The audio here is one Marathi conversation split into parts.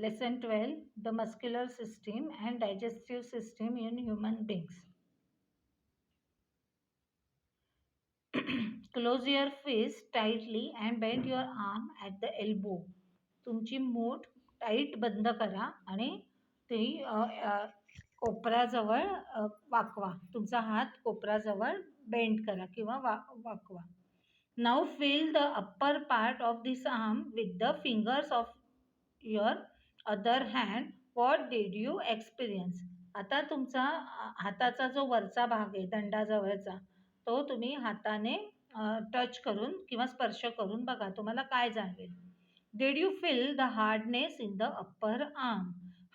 Lesson 12, the muscular system and digestive system in human beings. Close your fist tightly and bend your arm at the elbow. तुमची मूठ टाईट बंद करा आणि ती कोपराजवळ वाकवा. तुमचा हात कोपराजवळ बेंड करा किंवा वाकवा. Now fill the upper part of this arm with the fingers of your other hand. What did you experience? आता तुमचा हाताचा जो वरचा भाग आहे दंडाजवळचा तो तुम्ही हाताने टच करून किंवा स्पर्श करून बघा, तुम्हाला काय जाणवेल. Did you feel the hardness in the upper arm?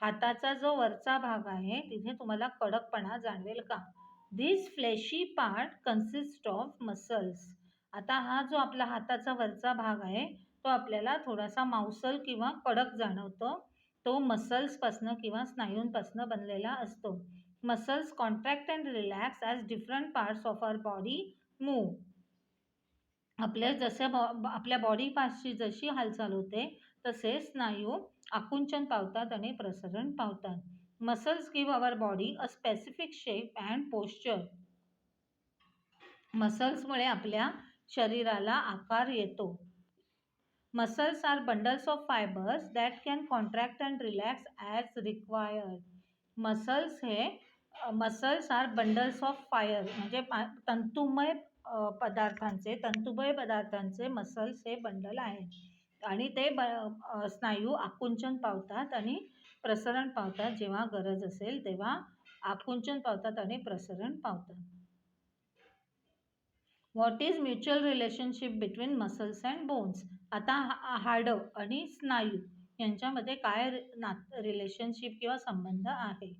हाताचा जो वरचा भाग आहे तिथे तुम्हाला कडकपणा जाणवेल का? This fleshy part consists of muscles. आता हा जो आपला हाताचा वरचा भाग आहे तो आपल्याला थोडासा मांसल किंवा कडक जाणवतो. तो मसल्सपासनं किंवा स्नायूंपासनं बनलेला असतो. Muscles contract and relax as different parts of our body move. आपल्या बॉडी पार्ट्सची जशी हालचाल होते तसे स्नायू आकुंचन पावतात आणि प्रसरण पावतात. Muscles give our body a specific shape and posture. मसल्समुळे आपल्या शरीराला आकार येतो. Muscles are bundles of fibers that can contract and relax as required. Muscles are bundles of fire म्हणजे तंतुमय पदार्थांचे मसल्स हे बंडल आहेत आणि ते स्नायू आकुंचन पावतात आणि प्रसरण पावतात. जेव्हा गरज असेल तेव्हा आकुंचन पावतात आणि प्रसरण पावतात. What is mutual relationship between muscles and bones? आता हाडं आणि स्नायू यांच्यामध्ये काय रिलेशनशिप किंवा संबंध आहे?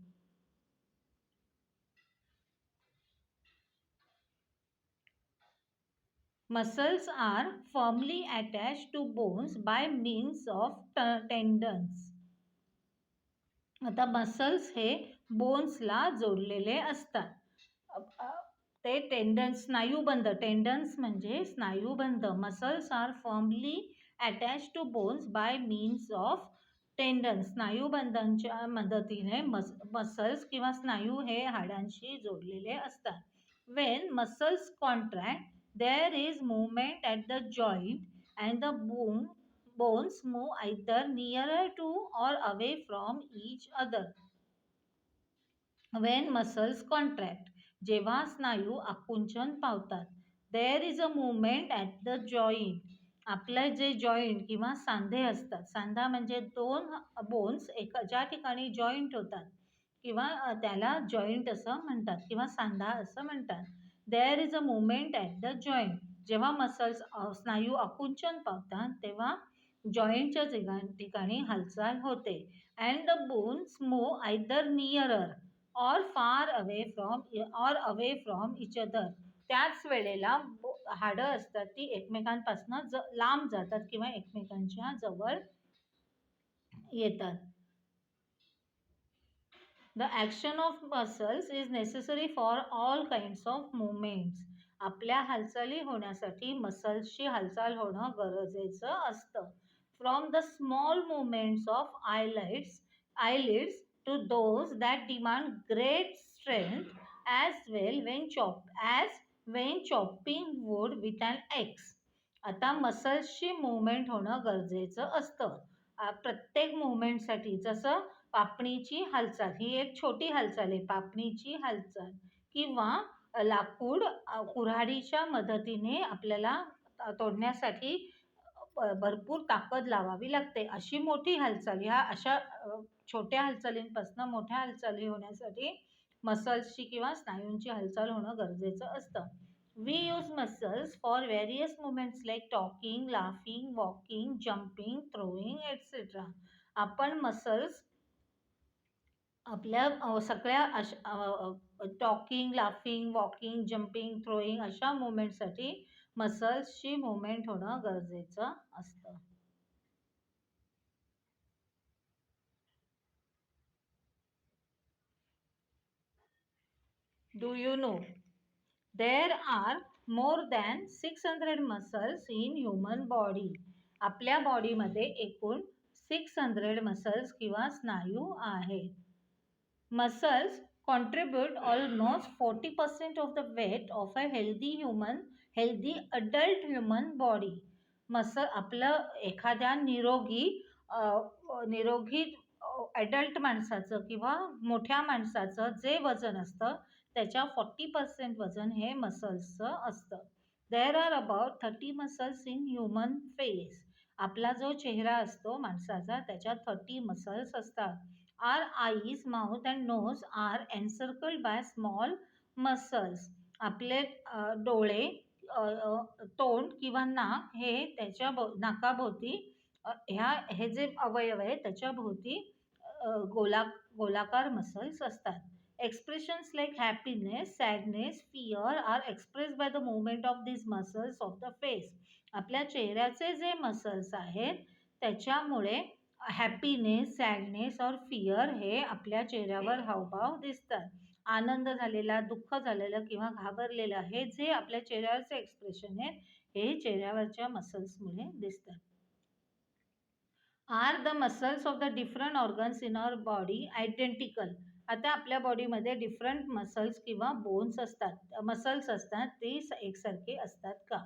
Muscles are firmly attached to bones by means of tendons. आता मसल्स हे बोन्सला जोडलेले असतात. ते टेंडन्स स्नायूबंध, टेंडन्स म्हणजे स्नायूबंध. Muscles are firmly attach to bones by means of tendons. स्नायूबंधांच्या मदतीने मसल्स किंवा स्नायू हे हाडांशी जोडलेले असतात. When muscles contract there is movement at the joint and the bones move either nearer to or away from each other. When muscles contract, जेव्हा स्नायू आकुंचन पावतात, there is a movement at the joint. आपलं जे जॉईंट किंवा सांधे असतात, सांधा म्हणजे दोन बोन्स ज्या ठिकाणी जॉईंट होतात किंवा त्याला जॉईंट असं म्हणतात किंवा सांधा असं म्हणतात. There is a movement at the joint. जेव्हा मसल्स स्नायू आकुंचन पावतात तेव्हा जॉईंटच्या ठिकाणी हालचाल होते. And the bones move either nearer or far away from each other. त्याच वेळेला हाडं असतात ती एकमेकांपासून लांब जातात किंवा एकमेकांच्या जवळ येतात. The action of muscles is necessary for all kinds of movements. आपल्या हालचाली होण्यासाठी मसल्सची हालचाल होणं गरजेचं असतं. From the small movements of eyelids to those that demand great strength as well when chopping wood with an axe. आता मसल्सची मुवमेंट होणं गरजेचं असतं प्रत्येक मुवमेंटसाठी. जसं पापणीची हालचाल ही एक छोटी हालचाल आहे, पापणीची हालचाल, किंवा लाकूड कुऱ्हाडीच्या मदतीने आपल्याला तोडण्यासाठी भरपूर ताकद लावावी लागते. अशी मोठी हालचाल, ह्या अशा छोट्या हालचालींपासून मोठ्या हालचाली होण्यासाठी मसल्सची किंवा स्नायूंची हालचाल होणं गरजेचं असतं. We use muscles for various movements like talking, laughing, walking, jumping, throwing etcetera. आपण मसल्स आपल्या सगळ्या talking, laughing, walking, jumping, throwing अशा मुवमेंटसाठी मसल्सची मुवमेंट होणं गरजेचं असतं. Do you know there are more than 600 muscles in human body? आपल्या बॉडीमध्ये एकूण 600 मसल्स किंवा स्नायू आहेत. Muscles contribute almost 40% of the weight of a healthy adult human body. आपलं एखाद्या निरोगी अडल्ट माणसाचं किंवा मोठ्या माणसाचं जे वजन असतं त्याच्या 40% वजन हे मसल्सचं असतं. There are about 30 muscles in human face. आपला जो चेहरा असतो माणसाचा त्याच्यात 30 मसल्स असतात. Our eyes, mouth and nose are encircled by small muscles. आपले डोळे, तोंड किंवा नाक हे त्याच्या नाकाभोवती हे जे अवयव आहे त्याच्या भोवती गोलाकार मसल्स असतात. Expressions like happiness, sadness, fear are expressed by the movement of these muscles of the face. आपल्या चेहऱ्याचे जे मसल्स आहेत त्याच्यामुळे हॅपीनेस, सॅडनेस और फिअर हे आपल्या चेहऱ्यावर हावभाव दिसतात. आनंद झालेला, दुःख झालेलं किंवा घाबरलेलं हे जे आपल्या चेहऱ्यावरचे एक्सप्रेशन आहे हे चेहऱ्यावरच्या मसल्समुळे दिसतात. Are the muscles of the different organs in our body identical. आता आपल्या बॉडीमध्ये डिफरंट मसल्स किंवा बोन्स असतात, मसल्स असतात, ते एकसारखे असतात का?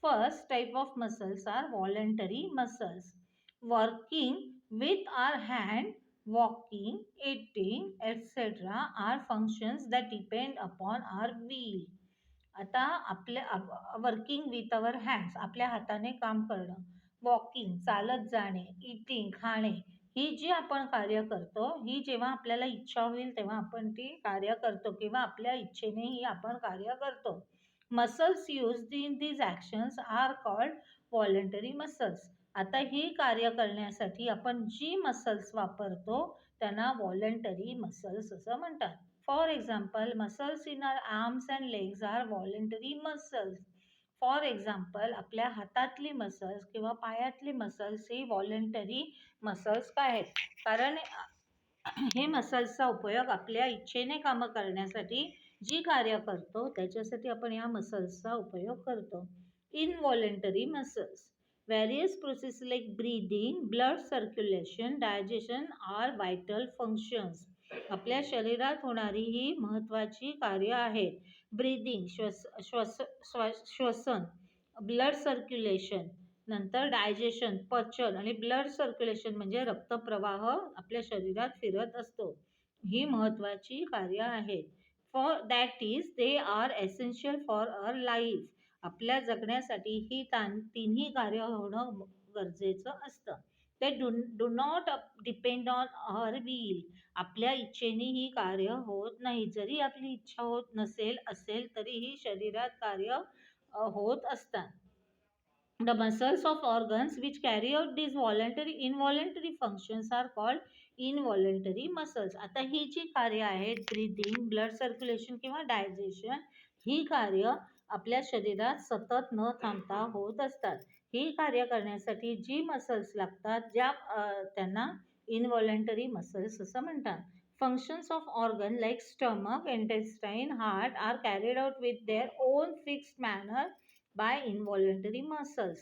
First type of muscles are voluntary muscles. Working with our hand, walking, eating, etc. are functions that depend upon our will. आता वर्किंग विथ अवर हँड्स, आपल्या हाताने काम करणं, वॉकिंग चालत जाणे, इटिंग खाणे, ही जी आपण कार्य करतो ही जेव्हा आपल्याला इच्छा होईल तेव्हा आपण ती कार्य करतो किंवा आपल्या इच्छेने ही आपण कार्य करतो. Muscles used in these actions are called voluntary muscles. आता ही कार्य करण्यासाठी आपण जी मसल्स वापरतो त्यांना व्हॉलंटरी मसल्स असं म्हणतात. For example, muscles in our arms and legs are voluntary muscles. For example, आपल्या हातातली मसल्स किंवा पायातली मसल्स ही व्हॉलंटरी मसल्स काय आहेत? कारण हे मसल्सचा उपयोग आपल्या इच्छेने कामं करण्यासाठी जी कार्य करतो त्याच्यासाठी आपण या मसल्सचा उपयोग करतो. इनव्हॉलंटरी muscles. Various processes like breathing, blood circulation, digestion are vital functions. आपल्या शरीरात होणारी ही महत्त्वाची कार्य आहेत. ब्रीदिंग श्वसन, ब्लड सर्क्युलेशन, नंतर डायजेशन पचन आणि ब्लड सर्क्युलेशन म्हणजे रक्तप्रवाह आपल्या शरीरात फिरत असतो. ही महत्त्वाची कार्य आहेत. For that is they are essential for our life. आपल्या जगण्यासाठी ही तिन्ही कार्य होणं गरजेचं असतं. ते do not depend on our will. आपल्या इच्छेने ही कार्य होत नाही. जरी आपली इच्छा होत असेल तरीही शरीरात कार्य होत असतात. The muscles of organs which carry out these involuntary functions are called involuntary muscles. आता ही जी कार्य आहेत ब्रीदिंग, ब्लड सर्क्युलेशन किंवा डायजेशन, ही कार्य आपल्या शरीरात सतत न थांबता होत असतात. ही कार्य करण्यासाठी जी मसल्स लागतात त्यांना इनव्हॉलंटरी मसल्स असं म्हणतात. Functions of organ like stomach, intestine, heart are carried out with their own fixed manner by involuntary muscles.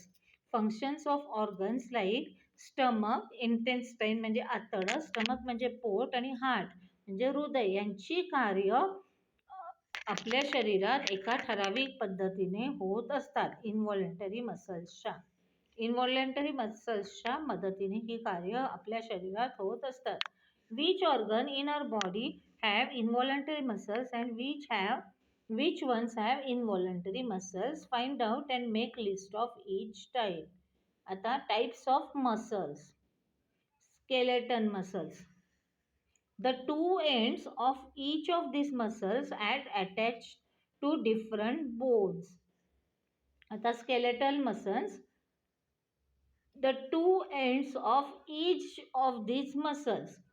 Functions of organs like stomach, intestine म्हणजे आतडं, stomach म्हणजे पोट आणि heart म्हणजे हृदय यांची कार्य आपल्या शरीरात एका ठराविक पद्धतीने होत असतात इनव्हॉलंटरी मसल्सच्या. इनव्हॉलंटरी मसल्सच्या मदतीने ही कार्य आपल्या शरीरात होत असतात. Which organ in our body have involuntary muscles and which ones have involuntary muscles? Find out and make list of each type. आता types of muscles. Skeleton muscles. The two ends of each of these muscles are attached to different bones. आता skeletal muscles. The two ends of each of these muscles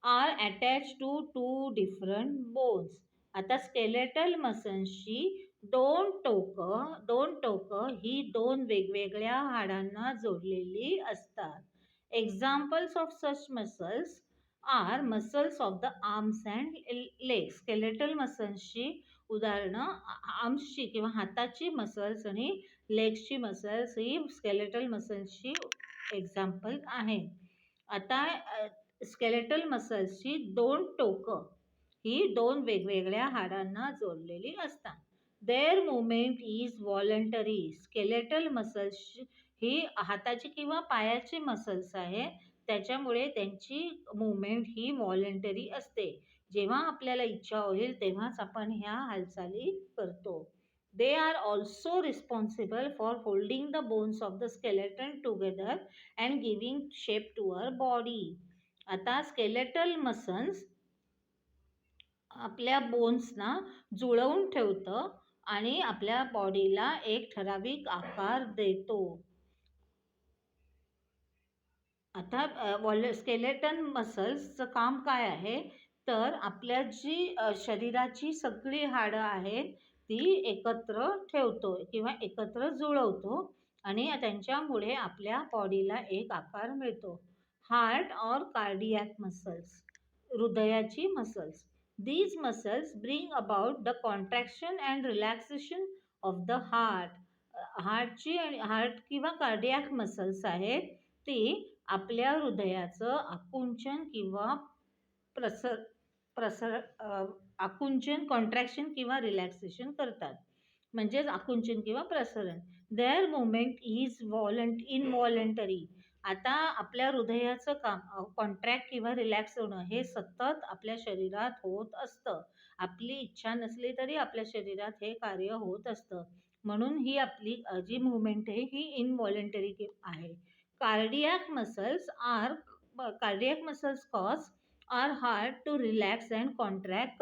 are attached to two different bones. आता skeletal musclesची दोन टोकं ही दोन वेगवेगळ्या हाडांना जोडलेली असतात. Examples of such muscles are muscles of the arms and legs. skeletal musclesची उदाहरणं आर्म्सची किंवा हाताची मसल्स आणि लेग्सची मसल्स ही skeletal musclesची एक्झाम्पल आहेत. आता स्केलेटल मसल्सची 2 टोकं ही 2 वेगवेगळ्या हाडांना जोडलेली असतात. Their movement is voluntary. Skeletal muscles ही हाताची किंवा पायाची मसल्स आहे, त्याच्यामुळे त्यांची मुवमेंट ही व्हॉलंटरी असते. जेव्हा आपल्याला इच्छा होईल तेव्हाच आपण ह्या हालचाली करतो. They are also responsible for holding the bones of the skeleton together and giving shape to our body. आता स्केलेटल मसल्स आपल्या बोन्सना जुळवून ठेवतं आणि आपल्या बॉडीला एक ठराविक आकार देतो. आता स्केलेटन मसल्सचं काम काय आहे, तर आपल्या जी शरीराची सगळी हाडं आहेत ती एकत्र ठेवतो किंवा एकत्र जुळवतो आणि त्यांच्यामुळे आपल्या बॉडीला एक आकार मिळतो. हार्ट ऑर कार्डियक मसल्स, हृदयाची muscles. These muscles bring about the contraction and relaxation of the heart. Heart किंवा कार्डियक मसल्स आहेत ती आपल्या हृदयाचं आकुंचन किंवा प्रसर प्रसर आकुंचन, कॉन्ट्रॅक्शन किंवा रिलॅक्सेशन करतात. म्हणजेच आकुंचन किंवा प्रसरण. Their movement is involuntary. आता आपल्या हृदयाचं काम कॉन्ट्रॅक्ट किंवा रिलॅक्स होणं हे सतत आपल्या शरीरात होत असतं. आपली इच्छा नसली तरी आपल्या शरीरात हे कार्य होत असतं. म्हणून ही आपली जी मुवमेंट आहे ही इनव्हॉलंटरी आहे. Cardiac muscles cause our heart to relax and contract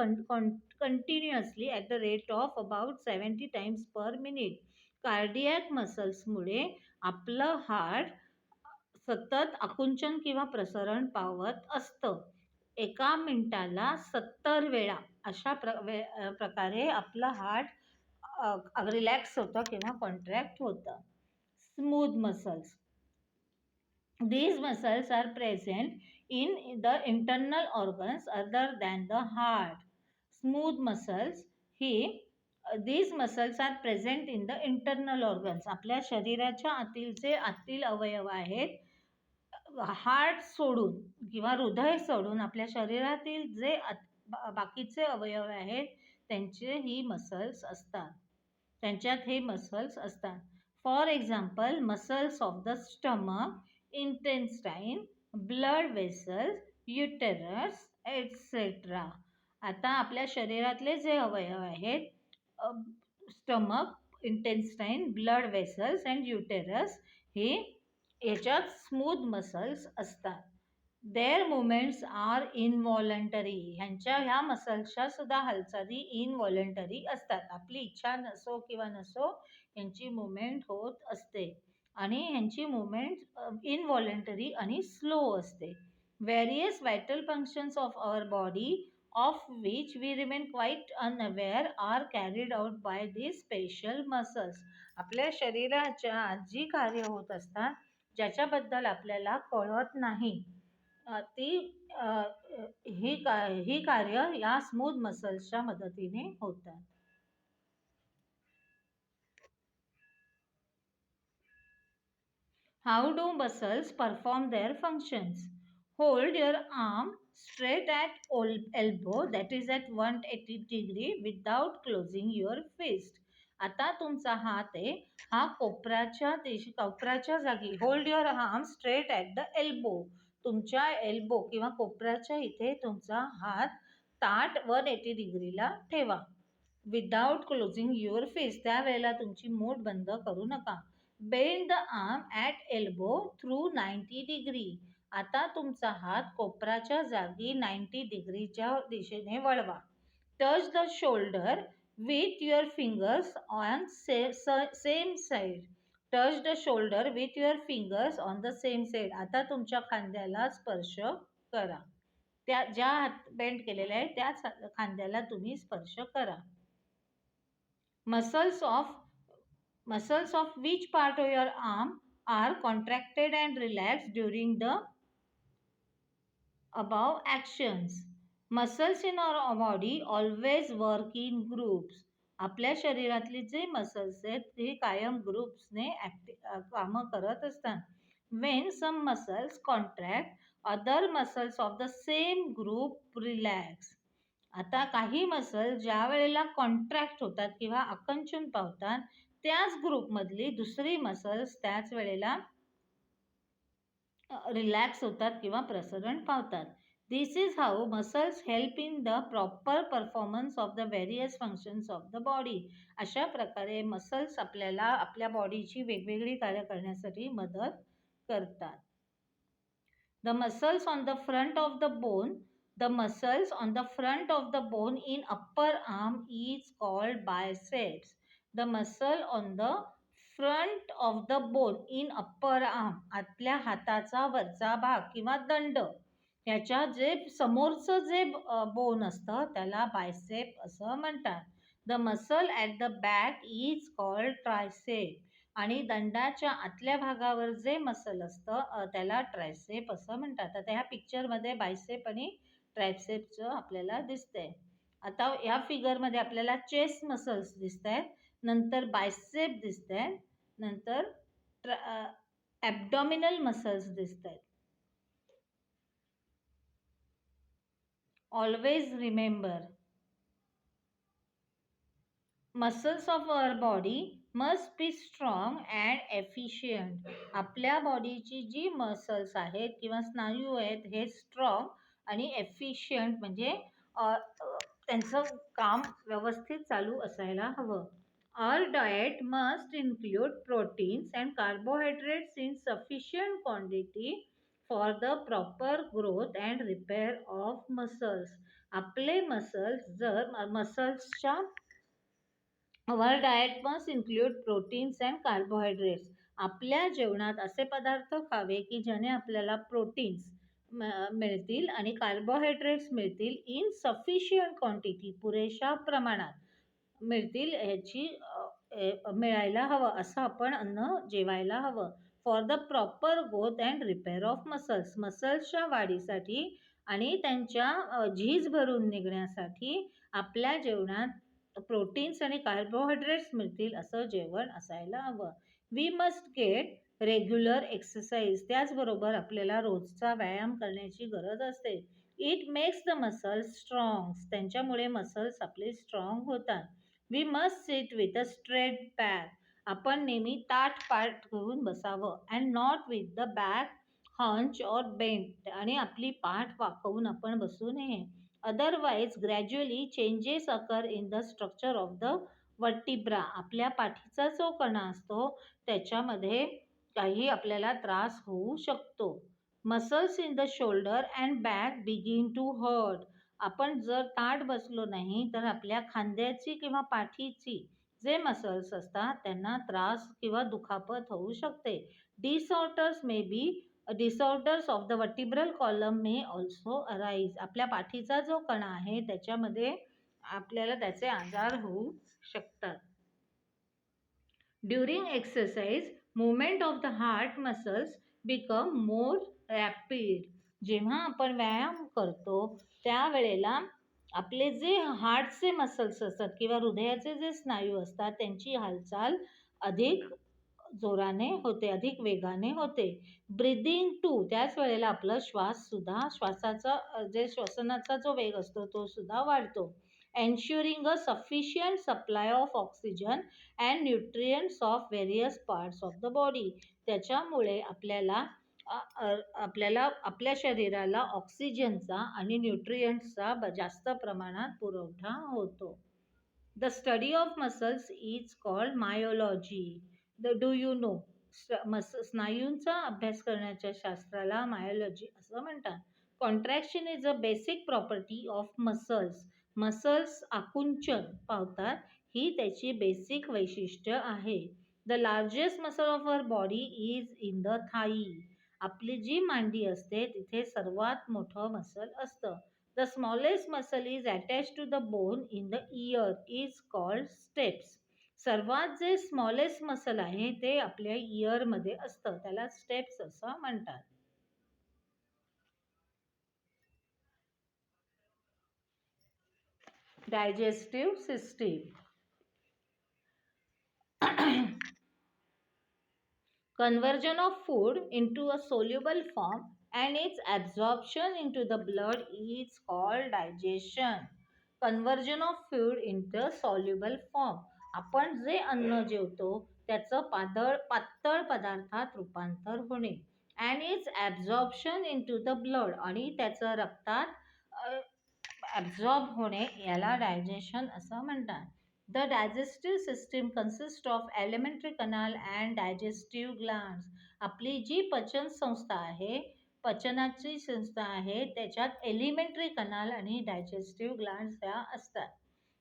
continuously at the rate of about 70 times per minute. Cardiac मसल्समुळे आपलं हार्ट सतत आकुंचन किंवा प्रसरण पावत असतं. एका मिनिटाला 70 वेळा अशा प्रकारे आपलं हार्ट रिलॅक्स होतं किंवा कॉन्ट्रॅक्ट होतं. Smooth muscles. These muscles are present in the internal organs other than the heart. Smooth muscles these muscles are present in the internal organs. आपल्या शरीराच्या आतील अवयव आहेत, हार्ट सोडून किंवा हृदय सोडून आपल्या शरीरातील जे बाकीचे अवयव आहेत त्यांचे ही मसल्स असतात, त्यांच्यात हे मसल्स असतात. For example, muscles of the stomach, intestine, blood vessels, uterus etcetera. आता आपल्या शरीरातले जे अवयव आहेत, stomach, intestine, blood vessels and uterus, हे याच्यात स्मूथ मसल्स असतात. Their movements are involuntary. ह्या मसल्सच्या सुद्धा हालचाली इनव्हॉलंटरी असतात. आपली इच्छा नसो किंवा नसो यांची मुवमेंट होत असते आणि ह्यांची मुवमेंट इनव्हॉलंटरी आणि स्लो असते. Various vital functions of our body of which we remain quite unaware are carried out by these special muscles. आपल्या शरीराच्या जी कार्य होत असतात ज्याच्याबद्दल आपल्याला कळत नाही ही कार्य या स्मूथ मसल्सच्या मदतीने होतात. How do muscles perform their functions? Hold your arm straight at elbow, that is at 180 degree, without closing your fist. आता तुमचा हात आहे हा कोपराच्या जागी. Hold your arm straight at the elbow. तुमच्या एल्बो किंवा कोपराच्या इथे तुमचा हात ताठ 180 डिग्रीला ठेवा. Without closing your fist. त्यावेळेला तुमची मूठ बंद करू नका. Bend the arm at elbow through 90 degree. आता तुमचा हात कोपराच्या जागी 90 डिग्रीच्या दिशेने वळवा. Touch the shoulder with your fingers on same side. Touch the shoulder with your fingers on the same side. आता तुमच्या खांद्याला स्पर्श करा. त्या ज्या हात बेंड केलेल्या आहे त्याच खांद्याला तुम्ही स्पर्श करा. Muscles of which part of your arm are contracted and relaxed during the above actions? Muscles in our body always work in groups. आपल्या शरीरातले जे मसल्स आहेत ते कायम ग्रुप्सने कामं करत असतात. When some muscles contract other muscles of the same group relax. आता काही मसल ज्या वेळेला कॉन्ट्रॅक्ट होतात किंवा आकुंचन पावतात, त्याच ग्रुपमधली दुसरी मसल्स त्याच वेळेला रिलॅक्स होतात किंवा प्रसरण पावतात. This is how muscles help in the proper performance of the various functions of the body. अशा प्रकारे मसल्स आपल्याला आपल्या बॉडीची वेगवेगळी कार्य करण्यासाठी मदत करतात. The muscles on the front of the bone, the muscles on the front of the bone in upper arm is called biceps. The muscle on the front of the bone in upper arm, आतल्या हाताचा वरचा भाग किंवा दंड, याच्या जे समोरचं जे बोन असतं त्याला बायसेप असं म्हणतात. The muscle at the back is called tricep. आणि दंडाच्या आतल्या भागावर जे मसल असतं त्याला ट्रायसेप असं म्हणतात. आता ह्या पिक्चरमध्ये बायसेप आणि ट्रायसेपचं आपल्याला दिसतंय. आता ह्या फिगरमध्ये आपल्याला चेस्ट मसल्स दिसत आहेत, नंतर बायसेप दिसत आहेत, नंतर ॲब्डॉमिनल मसल्स दिसत आहेत. Always remember, muscles of our body must be strong and efficient. आपल्या बॉडीची जी मसल्स आहेत किंवा स्नायू आहेत हे स्ट्रॉंग आणि एफिशियंट म्हणजे त्यांचं काम व्यवस्थित चालू असायला हवं. Our diet must include proteins and carbohydrates in sufficient quantity for the proper growth and repair of muscles. आपले मसल्स जर मसल्सच्या Our diet must include proteins and carbohydrates. आपल्या जेवणात असे पदार्थ खावे की ज्याने आपल्याला प्रोटीन्स मिळतील आणि कार्बोहायड्रेट्स मिळतील इन सफिशियंट क्वांटिटी, पुरेशा प्रमाणात मिळतील, ह्याची मिळायला हवं असं आपण अन्न जेवायला हवं. For the proper growth and repair of muscles, मसल्सच्या वाढीसाठी आणि त्यांच्या झीज भरून निघण्यासाठी आपल्या जेवणात प्रोटीन्स आणि कार्बोहायड्रेट्स मिळतील असं जेवण असायला हवं. We must get regular exercise. त्याचबरोबर आपल्याला रोजचा व्यायाम करण्याची गरज असते. It makes the muscles strong. त्यांच्यामुळे मसल्स आपले स्ट्रॉंग होतात. We must sit with a straight back. आपण नेहमी ताठ पाठ घेऊन बसावं. And not with the back hunch or bent. आणि आपली पाठ वाकवून आपण बसू नये. Otherwise gradually changes occur in the structure of the vertebra. आपल्या पाठीचा जो कणा असतो त्याच्यामध्ये काही आपल्याला त्रास होऊ शकतो. Muscles in the shoulder and back begin to hurt. आपण जर ताठ बसलो नाही तर आपल्या खांद्याची किंवा पाठीची जे मसल्स असतात त्यांना त्रास किंवा दुखापत होऊ शकते. Disorders may be disorders of the vertebral column may also arise. आपल्या पाठीचा जो कणा आहे त्याच्यामध्ये आपल्याला त्याचे आजार होऊ शकतात. During exercise movement of the heart muscles become more rapid. जेव्हा आपण व्यायाम करतो त्यावेळेला आपले जे हार्टचे मसल्स असतात किंवा हृदयाचे जे स्नायू असतात त्यांची हालचाल अधिक जोराने होते, अधिक वेगाने होते. ब्रिदिंग टू, त्याच वेळेला आपलं श्वासाचा जे श्वसनाचा जो वेग असतो तो सुद्धा वाढतो. Ensuring a sufficient supply of oxygen and nutrients of various parts of the body. त्याच्यामुळे आपल्याला आपल्या शरीराला ऑक्सिजनचा आणि न्यूट्रियंट्सचा जास्त प्रमाणात पुरवठा होतो. The study of muscles is called myology. Do you know? स्नायूंचा अभ्यास करण्याच्या शास्त्राला मायोलॉजी असं म्हणतात. Contraction is a basic property of muscles. Muscles आकुंचन पावतात ही त्याची बेसिक वैशिष्ट्य आहे. The largest muscle of our body is in the thigh. आपली जी मांडी असते तिथे सर्वात मोठं मसल असतं. The smallest muscle is attach to the bone in the ear is called stapes. सर्वात जे स्मॉलेस्ट मसल आहे ते आपल्या इयरमध्ये असतं, त्याला स्टेप्स असं म्हणतात. Digestive system. Conversion of food into a soluble form and its absorption into the blood is called digestion. Conversion of food into soluble form. आपण जे अन्न जेवतो त्याचं पातळ पदार्थात रूपांतर होणे. and its absorption into the blood आणि त्याचं रक्तात ॲब्झॉर्ब होणे याला डायजेशन असं म्हणतात. The digestive system consist of alimentary canal and digestive glands. आपली जी पचन संस्था आहे, पचनाची संस्था आहे, त्याच्यात एलिमेंटरी कनाल आणि डायजेस्टिव्ह ग्लँड्स ह्या असतात.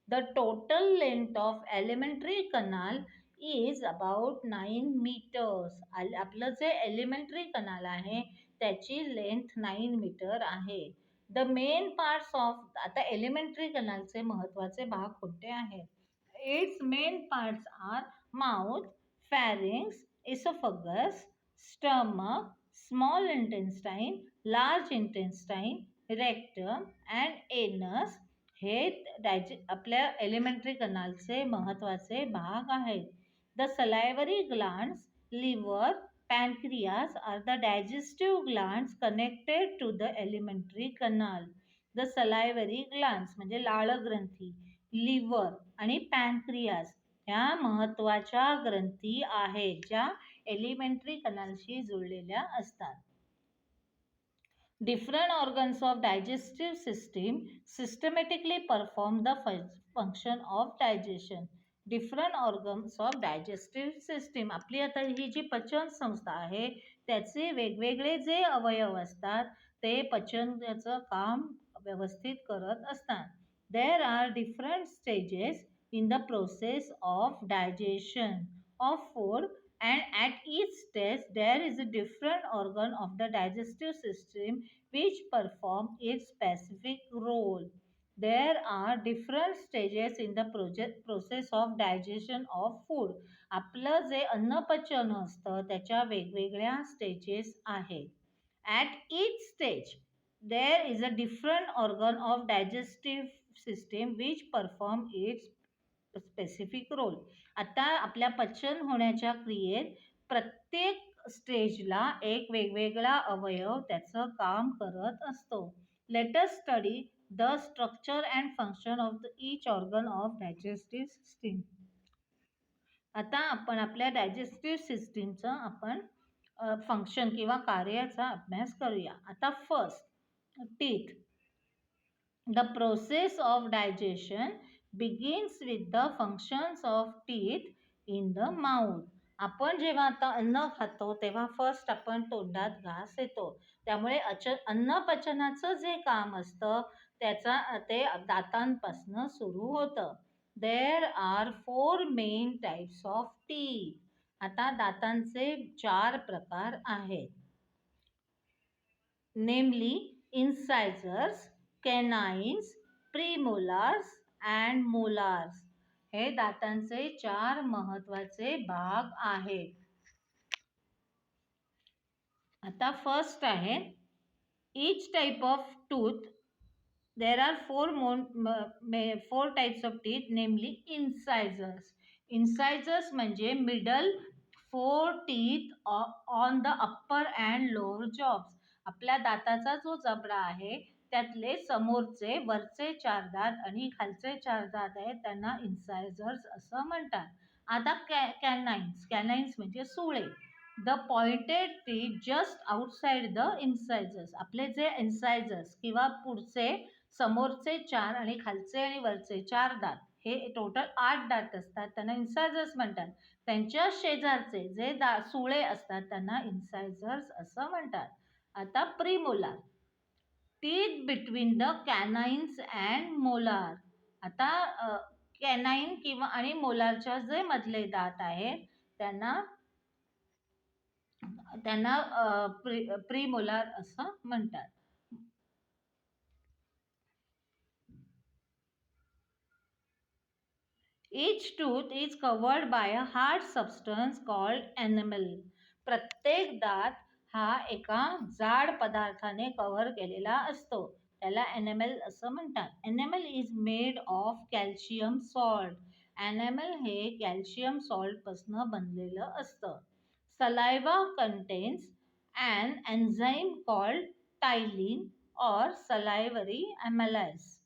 The total length of alimentary canal is about 9 metres. आपलं जे एलिमेंटरी कनाल आहे त्याची लेंथ 9 मीटर आहे. द मेन पार्ट्स ऑफ, आता एलिमेंटरी कनालचे महत्त्वाचे भाग कोणते आहेत? Its main parts are mouth, pharynx, oesophagus, stomach, small intestine, large intestine, rectum and anus. हे आपल्या एलिमेंटरी कनालचे महत्त्वाचे भाग आहेत. The salivary glands, liver, pancreas are the digestive glands connected to the alimentary canal. The salivary glands म्हणजे लाळग्रंथी, लिव्हर आणि पॅनक्रियास ह्या महत्त्वाच्या ग्रंथी आहेत ज्या एलिमेंटरी कनालशी जुळलेल्या असतात. Different organs of digestive system systematically perform the function of digestion. Different organs of digestive system. आपली आता ही जी पचन संस्था आहे त्याचे वेगवेगळे जे अवयव असतात ते पचनाचं काम व्यवस्थित करत असतात. There are different stages in the process of digestion of food and at each stage there is a different organ of the digestive system which perform its specific role. There are different stages in the process of digestion of food. आपलं जे अन्नपचन असतं त्याच्या वेगवेगळ्या स्टेजेस आहेत. At each stage there is a different organ of digestive system which perform its specific role. आता आपल्या पचन होण्याच्या क्रियेत प्रत्येक स्टेजला एक वेगवेगळा अवयव त्याचं काम करत असतो. Let us study the structure and function of each organ of digestive system. आता आपण आपल्या डायजेस्टिव्ह सिस्टीमचं आपण फंक्शन किंवा कार्याचा अभ्यास करूया. आता first, teeth. The process of digestion begins with the functions of teeth in the mouth. आपण जेव्हा आता अन्न खातो तेव्हा फर्स्ट आपण तोंडात घास येतो. त्यामुळे अन्न पचनाचं जे काम असतं ते दातांपासून सुरू होतं. There are 4 main types of teeth. आता दातांचे 4 प्रकार आहेत. नेमली इन्सायझर्स, कॅनाइन्स, प्रीमोलार्स अँड मोलार्स. हे दातांचे 4 महत्त्वाचे भाग आहेत. आता फर्स्ट आहे each type of tooth. There are 4 types of teeth, namely incisors. Incisors म्हणजे middle 4 teeth on the upper and lower jaws. आपल्या दाताचा जो जबडा आहे त्यातले समोरचे वरचे 4 दात आणि खालचे 4 दात आहेत त्यांना इन्सायझर्स असं म्हणतात. आता कॅनाइन्स म्हणजे सुळे. The pointed teeth just outside the incisors. आपले जे इन्सायझर्स किंवा पुढचे समोरचे 4 आणि खालचे आणि वरचे 4 दात हे टोटल 8 दात असतात त्यांना इन्सायझर्स म्हणतात. त्यांच्या शेजारचे जे सुळे असतात त्यांना इन्सायझर्स असं म्हणतात. आता premolar. Teeth between the canines and molar. आता कॅनाइन किंवा आणि मोलारच्या जे मधले दात आहेत त्यांना प्रीमोलार असं म्हणतात. Each tooth is covered by a hard substance called enamel. प्रत्येक दात हा एका जाड पदार्थाने कव्हर केलेला असतो त्याला एनेमल असं म्हणतात. Enamel is made of calcium salt. Enamel हे कॅल्शियम सॉल्ट पासून बनलेलं असतं. Saliva contains an enzyme called ptyalin or salivary amylase.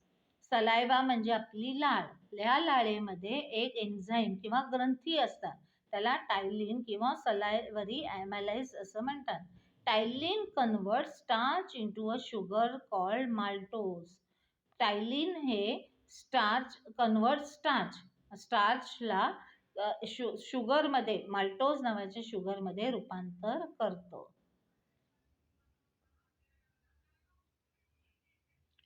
Saliva म्हणजे आपली लाळ. या लाळेमध्ये एक एन्झाईम किंवा ग्रंथी असतात. त्याला टायलिन किंवा सलायवरी ॲमायलाइज असं म्हणतात. Ptyalin convert starch into a sugar called maltose. Ptyalin हे स्टार्च कन्वर्ट स्टार्चला शुगरमध्ये माल्टोज नावाच्या शुगरमध्ये रूपांतर करतो.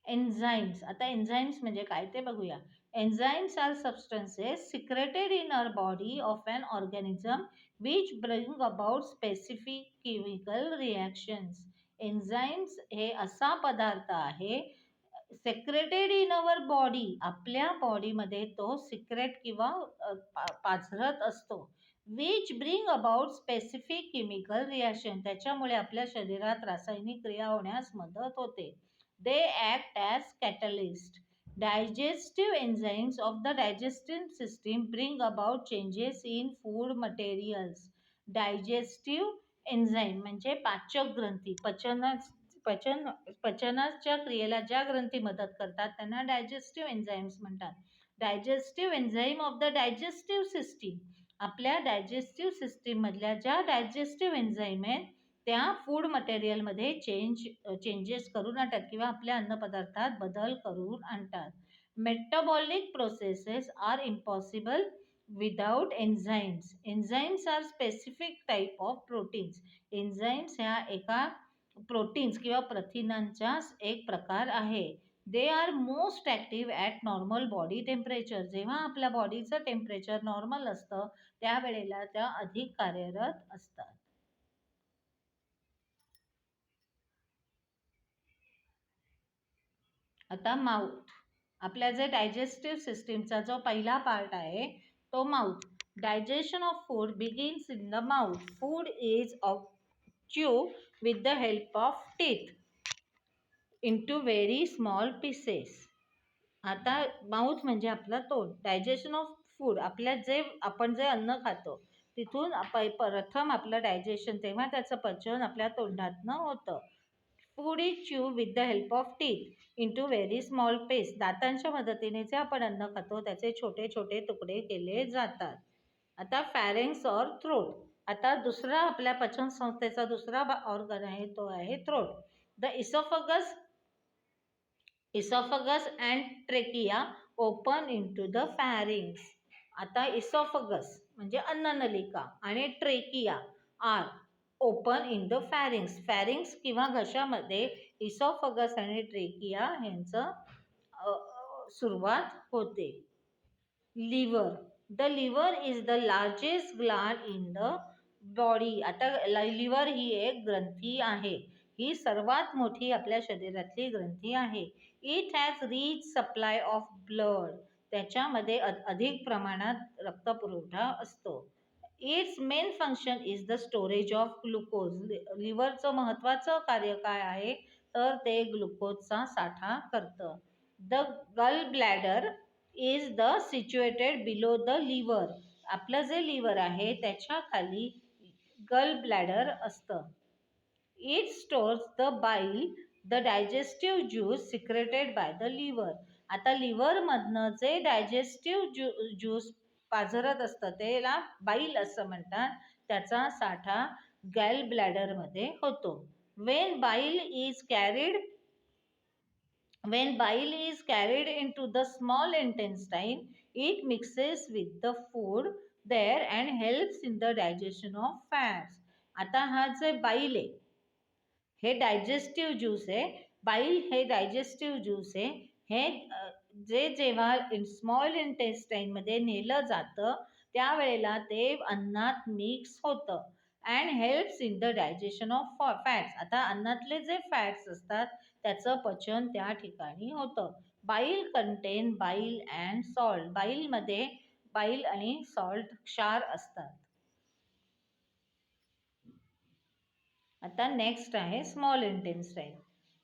एन्झाईम्स. आता एन्झाईम्स म्हणजे काय ते बघूया. Enzymes are substances secreted in our body of an organism which bring about specific chemical reactions. Enzymes हे असा पदार्थ आहे सेक्रेटेड इन अवर बॉडी, आपल्या बॉडीमध्ये तो सिक्रेट किंवा पाझरत असतो. Which bring about specific chemical reaction, त्याच्यामुळे आपल्या शरीरात रासायनिक क्रिया होण्यास मदत होते. They act as catalyst. Digestive enzymes of the digestive system bring about changes in food materials. Digestive enzyme म्हणजे पाचक ग्रंथी, पचनाच्या क्रियेला ज्या ग्रंथी मदत करतात त्यांना डायजेस्टिव्ह एन्झाईम्स म्हणतात. Digestive enzyme of the digestive system, आपल्या डायजेस्टिव्ह सिस्टीम मधल्या ज्या डायजेस्टिव्ह एन्झाईम आहेत त्या फूड मटेरियलमध्ये चेंजेस करून आणतात किंवा आपल्या अन्नपदार्थात बदल करून आणतात. Metabolic processes are impossible without enzymes. Enzymes are specific type of proteins. Enzymes ह्या एका प्रोटीन्स किंवा प्रथिनांचा एक प्रकार आहे. They are most active at normal body temperature. जेव्हा आपल्या बॉडीचं टेम्परेचर नॉर्मल असतं त्यावेळेला त्या अधिक कार्यरत असतात. आता माउथ. आपल्या जे डायजेस्टिव्ह सिस्टीमचा जो पहिला पार्ट आहे तो mouth. Digestion of food begins in the mouth. Food is chew with the help of teeth into very small pieces. आता माउथ म्हणजे आपलं तोंड. डायजेशन ऑफ फूड, आपण जे अन्न खातो तिथून प्रथम आपलं डायजेशन, तेव्हा त्याचं पचन आपल्या तोंडातनं होतं. Food is chew with the help of teeth into very small piece. दातांच्या मदतीने जे आपण अन्न खातो त्याचे छोटे छोटे तुकडे केले जातात. आता फॅरेंक्स और थ्रोट. आता दुसरा आपल्या पचन संस्थेचा दुसरा ऑर्गन आहे तो आहे throat. The oesophagus and trachea open into the pharynx. आता इसॉफगस म्हणजे अन्ननलिका आणि trachea are open in the pharynx. Pharynx किंवा घशामध्ये इसॉफगस आणि ट्रेकिया यांचं सुरुवात होते. Liver. The liver is the largest gland in the body. आता लिव्हर ही एक ग्रंथी आहे. ही सर्वात मोठी आपल्या शरीरातली ग्रंथी आहे. It has rich supply of blood. त्याच्यामध्ये अधिक प्रमाणात रक्तपुरवठा असतो. Its main function is the storage of glucose. लिव्हरचं महत्त्वाचं कार्य काय आहे तर ते ग्लुकोजचा साठा करतं. The gall bladder is the situated below the liver. आपलं जे लिव्हर आहे त्याच्या खाली गल ब्लॅडर असतं. It stores the bile, the digestive juice secreted by the liver. आता लिव्हरमधनं जे डायजेस्टिव्ह ज्यूस पाझरत असतं त्याला बाईल असं म्हणतात. त्याचा साठा गॅल ब्लॅडरमध्ये होतो. When bile is carried into the small intestine, it mixes with the food there and helps in the digestion of fats. आता हा जे बाईल आहे हे डायजेस्टिव्ह ज्यूस आहे. बाईल हे डायजेस्टिव्ह ज्यूस आहे. हे जेव्हा स्मॉल इंटेस्टाईनमध्ये नेलं जातं त्यावेळेला ते अन्नात मिक्स होतं and helps in the digestion of fats. आता अन्नातले जे फॅट्स असतात त्याचं पचन त्या ठिकाणी होतं. बाईल कंटेन बाईल अँड सॉल्ट. बाईलमध्ये बाईल आणि सॉल्ट क्षार असतात. आता नेक्स्ट आहे small intestine.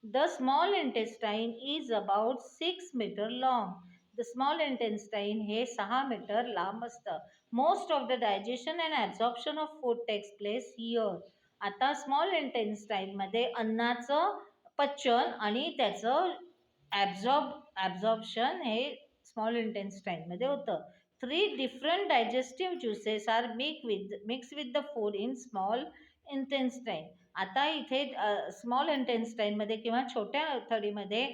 The small intestine is about 6 meter long. The small intestine हे 6 मीटर लांब असतं. Most of the digestion and absorption of food takes place here. आता स्मॉल इंटेस्टाईनमध्ये अन्नाचं पचन आणि त्याचं ॲब्झॉर्प्शन हे स्मॉल इंटेस्टाईनमध्ये होतं. 3 different digestive juices are mix with the food in small intestine. आता इथे स्मॉल इंटेस्टाईनमध्ये किंवा छोट्या आतडीमध्ये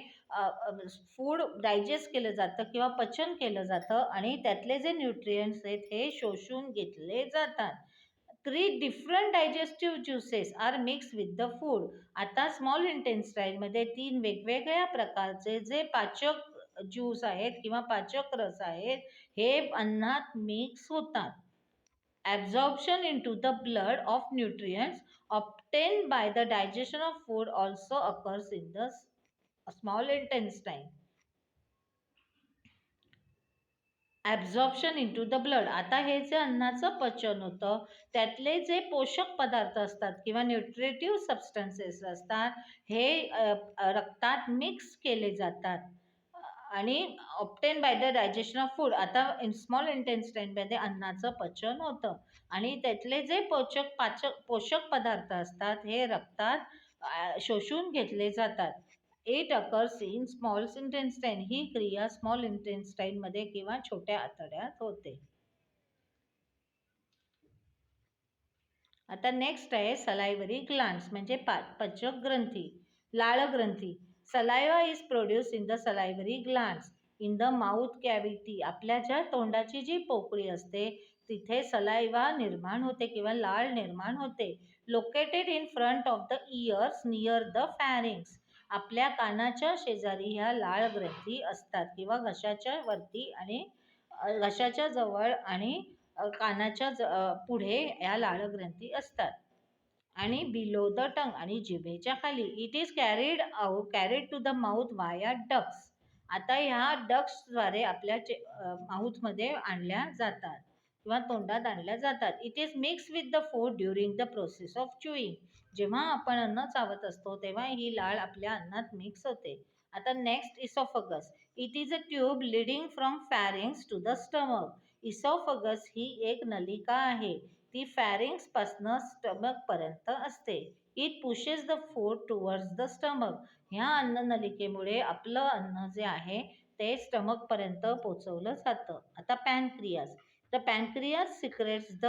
फूड डायजेस्ट केलं जातं किंवा पचन केलं जातं आणि त्यातले जे न्यूट्रिएंट्स आहेत हे शोषून घेतले जातात. 3 different digestive juices are mix with the food. आता स्मॉल इंटेस्टाईनमध्ये 3 वेगवेगळ्या प्रकारचे जे पाचक ज्यूस आहेत किंवा पाचक रस आहेत हे अन्नात मिक्स होतात. Absorption into the blood of nutrients obtained by the digestion of food also occurs in the small intestine. Absorption into the blood. आता हे जे अन्नाचं पचन होतं त्यातले जे पोषक पदार्थ असतात किंवा न्यूट्रिटिव्ह सबस्टन्सेस असतात हे रक्तात मिक्स केले जातात आणि obtain by the digestion of food. आता स्मॉल इंटेस्टाईनमध्ये अन्नाचं पचन होतं आणि त्यातले जे पोषक पदार्थ असतात हे रक्तात शोषून घेतले जातात. It occurs in small intestine. ही क्रिया स्मॉल इंटेस्टाईनमध्ये किंवा छोट्या आतड्यात होते. आता नेक्स्ट आहे सलायव्हरी ग्लँड्स म्हणजे पचक ग्रंथी, लाळ ग्रंथी. Saliva is produce in the salivary glands in the mouth cavity. आपल्या ज्या तोंडाची जी पोकळी असते तिथे सलायवा निर्माण होते किंवा लाळ निर्माण होते. Located in front of the years near the pharynx. आपल्या कानाच्या शेजारी ह्या लाळ ग्रंथी असतात किंवा घशाच्या वरती आणि घशाच्या जवळ आणि कानाच्या पुढे या लाळ ग्रंथी असतात आणि बिलो द टंग आणि जिभेच्या खाली. It is carried to the mouth via ducts. आता ह्या डक्सद्वारे आपल्या माउथमध्ये आणल्या जातात किंवा तोंडात आणल्या जातात. It is mix with the food during the process of chewing. जेव्हा आपण अन्न चावत असतो तेव्हा ही लाळ आपल्या अन्नात मिक्स होते. आता next oesophagus. It is a tube leading from pharynx to the stomach. Oesophagus ही एक नलिका आहे. ती फॅरिंग्स पासनं स्टमक पर्यंत असते. It pushes the food towards the stomach. ह्या अन्न नलिकेमुळे आपलं अन्न जे आहे ते स्टमक पर्यंत पोचवलं जातं. आता pancreas. The pancreas secretes the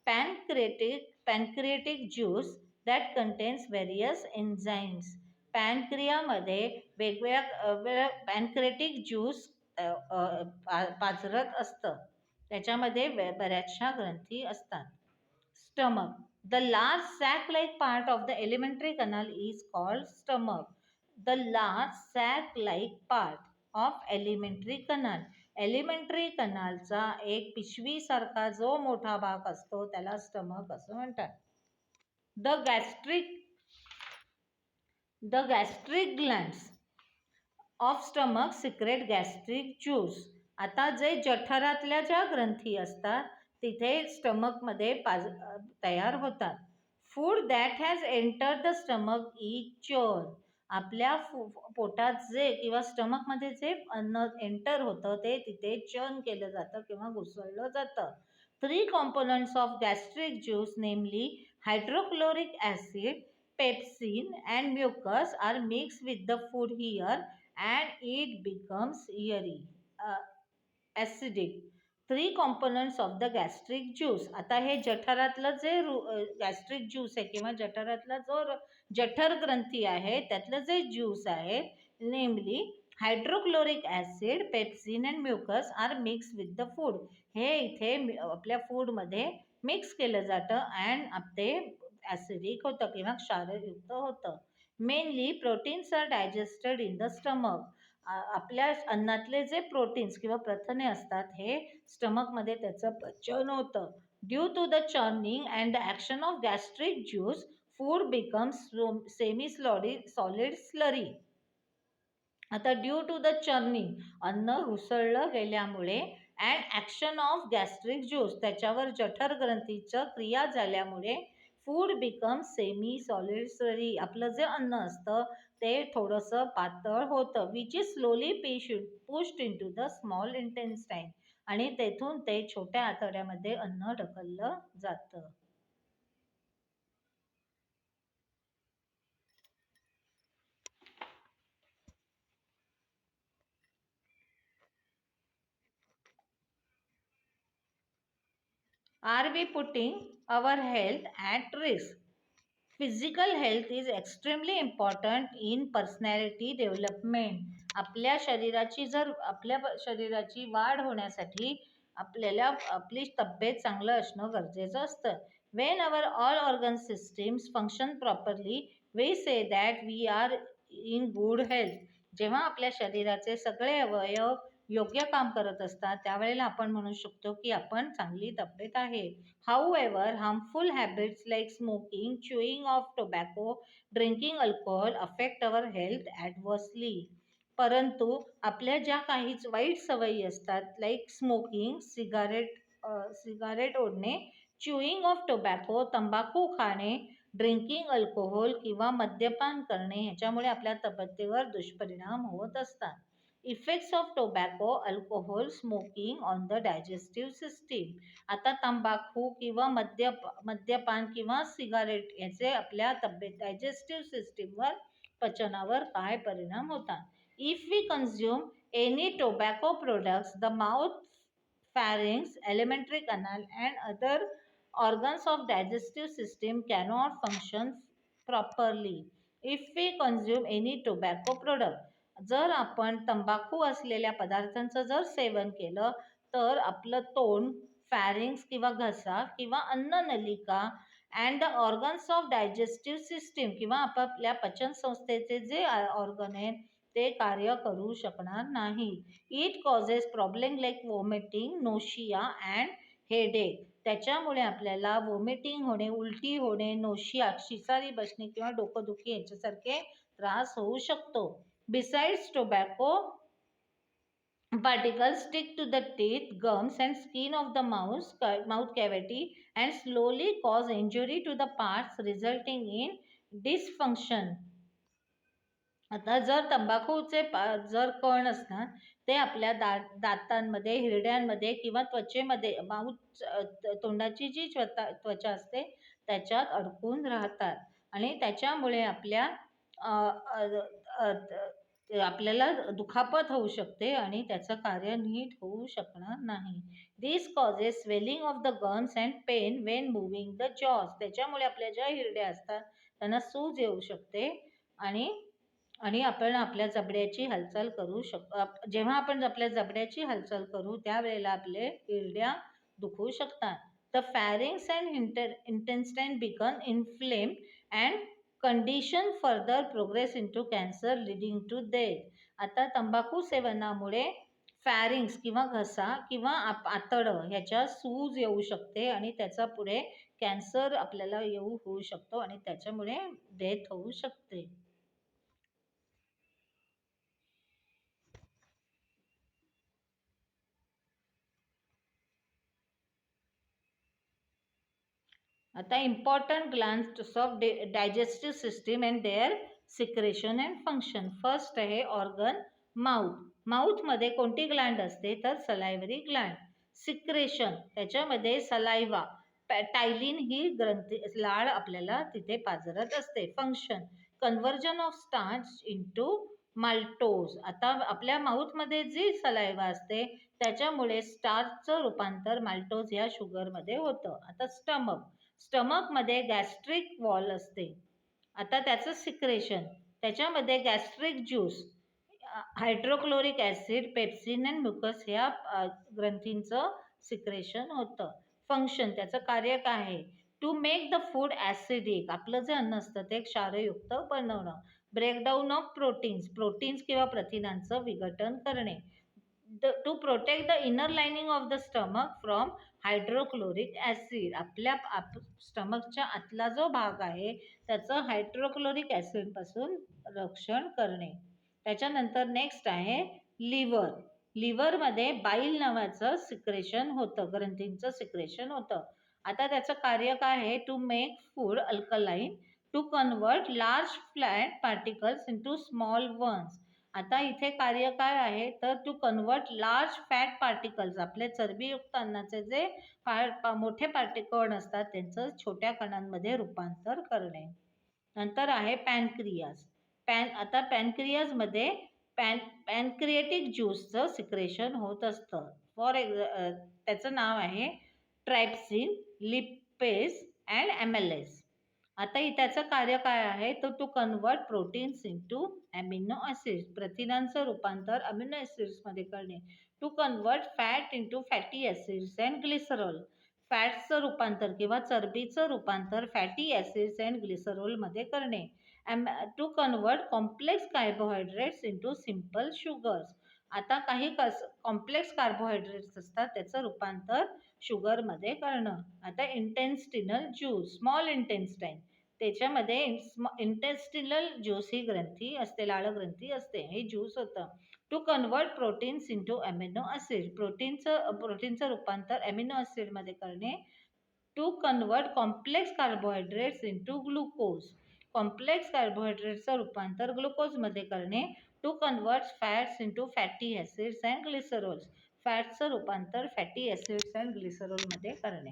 pancreatic juice that contains various enzymes. पॅनक्रियामध्ये वेगवेगळ्या पॅनक्रिएटिक ज्यूस पाझरत असतं. त्याच्यामध्ये बऱ्याचशा ग्रंथी असतात. Stomach. The large sac like part of the alimentary canal is called stomach. The large sac like part of alimentary canal. Alimentary कनालचा एक पिशवीसारखा जो मोठा भाग असतो त्याला स्टमक असं म्हणतात. The gastric glands of stomach secrete gastric juice. आता जे जठरातल्या ज्या ग्रंथी असतात तिथे स्टमकमध्ये तयार होतात. Food that has enter the stomach is chewed. आपल्या पोटात जे किंवा स्टमकमध्ये जे अन्न एंटर होतं ते तिथे चर्न केलं जातं किंवा घुसळलं जातं. 3 components of gastric juice namely hydrochloric acid, pepsin and mucus are mixed with the food here and it becomes acidic. 3 components of the gastric juice. आता हे जठरातलं जे गॅस्ट्रिक ज्यूस आहे किंवा जठरातला जो जठर ग्रंथी आहे त्यातलं जे ज्यूस आहे namely hydrochloric acid, pepsin and mucus are mix with the food. हे इथे आपल्या फूडमध्ये मिक्स केलं जातं अँड ते ॲसिडिक होतं किंवा क्षारयुक्त होतं. Mainly proteins are digested in the stomach. आपल्या अन्नातले जे प्रोटीन्स किंवा प्रथिने असतात हे स्टमकमध्ये त्याचं पचन होतं. Due to the churning and the action of gastric juice food becomes semi solid slurry. आता ड्यू टू द चर्निंग अन्न घुसळलं गेल्यामुळे and action of gastric juice त्याच्यावर जठर ग्रंथीचं क्रिया झाल्यामुळे food becomes semi solid slurry. आपलं जे अन्न असतं ते थोडंसं पातळ होतं. Which is slowly pushed in to the small intestine. आणि तेथून ते छोट्या आतड्यामध्ये अन्न ढकललं जातं. Are we putting our health at risk? Physical health is extremely important in personality development. आपल्या शरीराची वाढ होण्यासाठी आपल्याला आपली तब्येत चांगलं असणं गरजेचं असतं. When our all organ systems function properly we say that we are in good health. जेव्हा आपल्या शरीराचे सगळे अवयव योग्य काम करत असतात त्यावेळेला आपण म्हणू शकतो की आपण चांगली तब्येत आहे. However, harmful habits like smoking, chewing of tobacco, drinking alcohol affect our health adversely. परंतु आपल्या ज्या काही वाईट सवयी असतात लाईक स्मोकिंग, सिगारेट ओढणे, च्युईंग ऑफ टोबॅको, तंबाखू खाणे, ड्रिंकिंग अल्कोहोल किंवा मद्यपान करणे ह्याच्यामुळे आपल्या तब्येतीवर दुष्परिणाम होत असतात. Effects of tobacco, alcohol, smoking on the digestive system. आता तंबाखू किंवा मद्यपान किंवा सिगारेट याचे आपल्या डायजेस्टिव्ह सिस्टीमवर पचनावर काय परिणाम होतात. If we consume any tobacco products the mouth, pharynx, alimentary canal and other organs of digestive system cannot function properly. If we consume any tobacco product, जर आपण तंबाखू असलेल्या पदार्थांचं जर सेवन केलं तर आपलं तोंड, फॅरिंग्स किंवा घसा किंवा अन्ननलिका and the organs of digestive system किंवा आपापल्या पचन संस्थेचे जे ऑर्गन आहेत ते कार्य करू शकणार नाही. It causes problem like vomiting, nausea and headache. त्याच्यामुळे आपल्याला वॉमिटिंग होणे, उलटी होणे, नोशिया, शिसारी बसणे किंवा डोकंदुखी याच्यासारखे त्रास होऊ शकतो. Besides tobacco particles stick to the teeth, gums and skin of the mouth cavity and slowly cause injury to the parts resulting in dysfunction. आता जर तंबाखूचे जर कण असतात ते आपल्या दातांमध्ये, हिरड्यांमध्ये किंवा त्वचेमध्ये तोंडाची जी त्वचा असते त्याच्यात अडकून राहतात आणि त्याच्यामुळे आपल्याला दुखापत होऊ शकते आणि त्याचं कार्य नीट होऊ शकणार नाही. This causes swelling of the gums and pain when moving the jaws. त्याच्यामुळे आपल्या ज्या हिरड्या असतात त्यांना सूज येऊ शकते आणि आपण आपल्या जबड्याची हालचाल करू जेव्हा आपण आपल्या जबड्याची हालचाल करू त्यावेळेला आपले हिरड्या दुखू शकतात. The pharynx and intestine become inflamed and condition further progress into cancer leading to death. आता तंबाखू सेवनामुळे फॅरिंग्स किंवा घसा किंवा आतडं ह्याच्या सूज येऊ शकते आणि त्याचा पुढे कॅन्सर आपल्याला होऊ शकतो आणि त्याच्यामुळे डेथ होऊ शकते. आता important glands of digestive system and their secretion and function. First आहे ऑर्गन माउथ. माउथमध्ये कोणती ग्लँड असते तर सलायव्हरी ग्लँड. सिक्रेशन त्याच्यामध्ये सलायवा, टायलिन ही ग्रंथी लाळ आपल्याला तिथे पाझरत असते. Function conversion of starch into maltose. आता आपल्या माउथमध्ये जी सलायवा असते त्याच्यामुळे स्टार्चचं रूपांतर माल्टोज या शुगरमध्ये होतं. आता स्टमकमध्ये गॅस्ट्रिक वॉल असते. आता त्याचं सिक्रेशन त्याच्यामध्ये gastric juice, hydrochloric acid, pepsin and mucus ह्या ग्रंथींचं सिक्रेशन होतं. फंक्शन त्याचं कार्य काय आहे to make the food acidic. आपलं जे अन्न असतं ते क्षारयुक्त बनवणं. ब्रेकडाऊन ऑफ प्रोटीन्स किंवा प्रथिनांचं विघटन करणे. To protect the inner lining of the stomach from hydrochloric acid. आपल्या स्टमकच्या आतला जो भाग आहे त्याचं हायड्रोक्लोरिक ॲसिडपासून रक्षण करणे. त्याच्यानंतर नेक्स्ट आहे लिव्हर. लिव्हरमध्ये बाईल नावाचं सिक्रेशन होतं, ग्रंथींचं सिक्रेशन होतं. आता त्याचं कार्य काय आहे to make food alkaline, to convert large flat particles into small ones. आता इथे कार्य काय आहे तर to convert large fat particles, आपले चरबीयुक्त अन्नाचे जे मोठे कण असतात त्यांचं छोट्या कणांमध्ये रूपांतर करणे. नंतर आहे पॅनक्रियाज. आता पॅनक्रियाजमध्ये पॅनक्रिएटिक ज्यूसचं सिक्रेशन होत असतं. त्याचं नाव आहे ट्रायप्सिन, लिपेज अँड एमएलएस. आता त्याचं कार्य काय आहे, तर to convert proteins into amino acids, प्रथिनांचं रूपांतर अमिनो ॲसिड्समध्ये करणे. To convert fat into fatty acids and glycerol, फॅट्सचं रूपांतर किंवा चरबीचं रूपांतर फॅटी ॲसिड्स अँड ग्लिसरॉलमध्ये करणे. To convert complex carbohydrates into simple sugars, आता काही कॉम्प्लेक्स कार्बोहायड्रेट्स असतात त्याचं रूपांतर शुगरमध्ये करणं. आता इंटेस्टिनल ज्यूस, स्मॉल इंटेस्टाईन, त्याच्यामध्ये इंटेस्टिनल ज्यूस ही ग्रंथी असते, लाळ ग्रंथी असते, हे ज्यूस होतं. To convert proteins into amino acid, प्रोटीनचं रूपांतर अमिनो ॲसिडमध्ये करणे. To convert complex carbohydrates into glucose, complex कार्बोहायड्रेट्सचं रूपांतर ग्लुकोजमध्ये करणे. To convert fats into fatty acids and glycerols, फॅट्सचं रूपांतर फॅटी ॲसिड्स अँड ग्लिसरॉलमध्ये करणे.